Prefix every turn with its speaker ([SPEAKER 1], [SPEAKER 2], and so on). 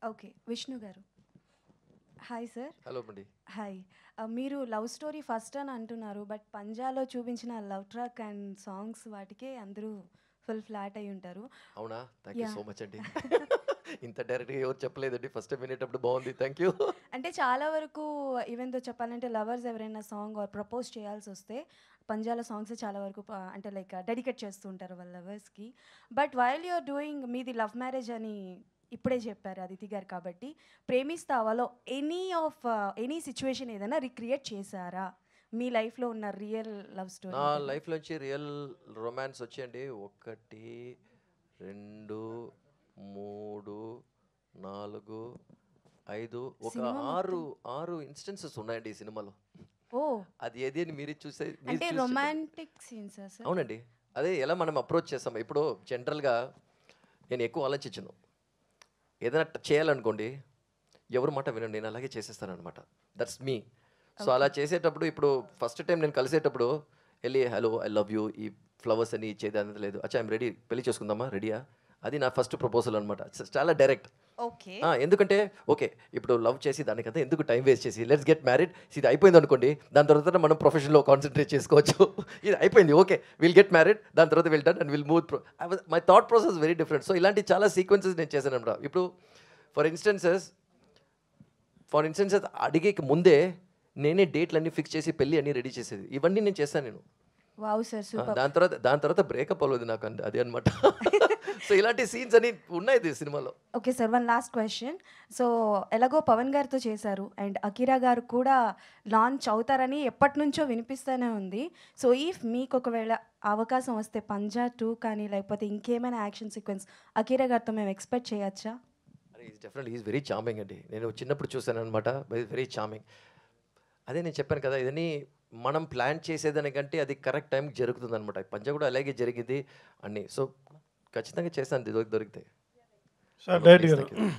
[SPEAKER 1] Okay. Vishnu గారు. Hi sir.
[SPEAKER 2] Hello అండి.
[SPEAKER 1] Hi. మీరు లవ్ స్టోరీ ఫస్ట్ అని అంటున్నారు. బట్ పంజాలో చూపించిన లవ్ ట్రాక్ అండ్ సాంగ్స్ వాటికే అందరూ ఫుల్ ఫ్లాట్ అయ్యి ఉంటారు.
[SPEAKER 2] అవునా? Thank you
[SPEAKER 1] yeah!
[SPEAKER 2] So much అండి. ఇంత డైరెక్ట్‌గా ఎవరు చెప్పలేదండి. ఫస్ట్ టైమ్ వినేటప్పుడు బాగుంది. Thank you.
[SPEAKER 1] అంటే చాలా వరకు ఈవెన్ దో చెప్పాలంటే లవర్స్ ఎవరైనా సాంగ్ ఆర్ ప్రపోజ్ చేయాల్సొస్తే పంజాలో సాంగ్సే చాలా వరకు అంటే లైక్ డెడికేట్ చేస్తూ ఉంటారు వాళ్ళ లవర్స్‌కి. But while you are doing మీది లవ్ మ్యారేజ్ అని ఇప్పుడే చెప్పారు అదితి గారు కాబట్టి, 'ప్రేమిస్తావా'లో ఎనీ సిట్యుయేషన్ ఏదైనా రిక్రియేట్ చేశారా? మీ లైఫ్‌లో ఉన్న రియల్ లవ్ స్టోరీ
[SPEAKER 2] నా
[SPEAKER 1] ఏదైనా?
[SPEAKER 2] లైఫ్‌లోంచి రియల్ రొమాన్స్ వచ్చాయండి. 1, 2, 3, 4, 5 ఒక
[SPEAKER 1] సినిమా
[SPEAKER 2] 6,
[SPEAKER 1] మొత్తం
[SPEAKER 2] 6 ఇన్‌స్టెన్సెస్ ఉన్నాయండి ఈ సినిమాలో.
[SPEAKER 1] ఓహ్!
[SPEAKER 2] అది ఏది అని మీరు
[SPEAKER 1] అంటే
[SPEAKER 2] చూసి చెప్పండి.
[SPEAKER 1] రొమాంటిక్ సీన్సా సార్?
[SPEAKER 2] అవునండి. అదే ఎలా మనం అప్రోచ్ చేస్తాం. ఇప్పుడు జనరల్‌గా నేను ఎక్కువ ఆలోచించను. ఏదైనా చేయాలనుకోండి, ఎవరి మాట వినను. నేను అలాగే చేసేస్తాననమాట. That's me. So,
[SPEAKER 1] okay.
[SPEAKER 2] అలా చేసేటప్పుడు ఇప్పుడు ఫస్ట్ టైం నేను కలిసేటప్పుడు ఎళ్లి హలో, ఐ లవ్ యూ ఈ ఫ్లవర్స్ అని ఇచ్చేది అనేది లేదు. అచ్చా! I'm ready. పెళ్లి చేసుకుందామా? రెడీయా? అది నా ఫస్ట్ ప్రపోజల్ అనమాట. చాలా డైరెక్ట్.
[SPEAKER 1] ఓకే.
[SPEAKER 2] ఎందుకంటే ఓకే. ఇప్పుడు లవ్ చేసి దానికంతా ఎందుకు టైం వేస్ట్ చేసి లెట్స్ గెట్ మ్యారీడ్. ఇది అయిపోయిందనుకోండి. దాని తర్వాత మనం ప్రొఫెషన్‌లో కాన్సంట్రేట్ చేసుకోవచ్చు. ఇది అయిపోయింది. ఓకే. Will get married. దాని తర్వాత will done and will move my thought process very different. So, ఇలాంటి చాలా సీక్వెన్సెస్ నేను చేశానన్నమాట. ఇప్పుడు ఫర్ ఇన్‌స్టెన్సెస్ అడిగేకి ముందే నేనే డేట్‌లన్నీ ఫిక్స్ చేసి పెళ్లి అన్నీ రెడీ చేసేది. ఇవన్నీ నేను చేశాను నేను.
[SPEAKER 1] Wow sir! సూపర్.
[SPEAKER 2] దాని తర్వాత బ్రేకప్ అవ్వలేదు నాకు అదే అన్నమాట. సో, ఇలాంటి సీన్స్ అన్ని ఉన్నాయి సినిమాలో.
[SPEAKER 1] Okay sir. One last question. So, ఎలాగో పవన్ గారితో చేశారు అండ్ అకిరా గారు కూడా లాంచ్ అవుతారని ఎప్పటినుంచో వినిపిస్తూనే ఉంది. సో, ఇఫ్ మీకు ఒకవేళ అవకాశం వస్తే 'పంజా 2' కానీ లేకపోతే ఇంకేమైనా యాక్షన్ సీక్వెన్స్ అకిరా గారితో మేము ఎక్స్‌పెక్ట్ చేయొచ్చా?
[SPEAKER 2] అరే! ఈస్ వెరీ చార్మింగ్ అండి. నేను చిన్నప్పుడు చూసాననమాట. Very charming. అదే నేను చెప్పాను కదా! ఇదన్నీ మనం ప్లాన్ చేసేదానికంటే అది కరెక్ట్ టైంకి జరుగుతుందనమాట. పంజా కూడా అలాగే జరిగింది అన్నీ. సో, ఖచ్చితంగా చేస్తాను దొరికితే.
[SPEAKER 3] Sir
[SPEAKER 2] hello
[SPEAKER 3] direct
[SPEAKER 2] please.
[SPEAKER 3] గారు
[SPEAKER 2] థాంక్ యూ.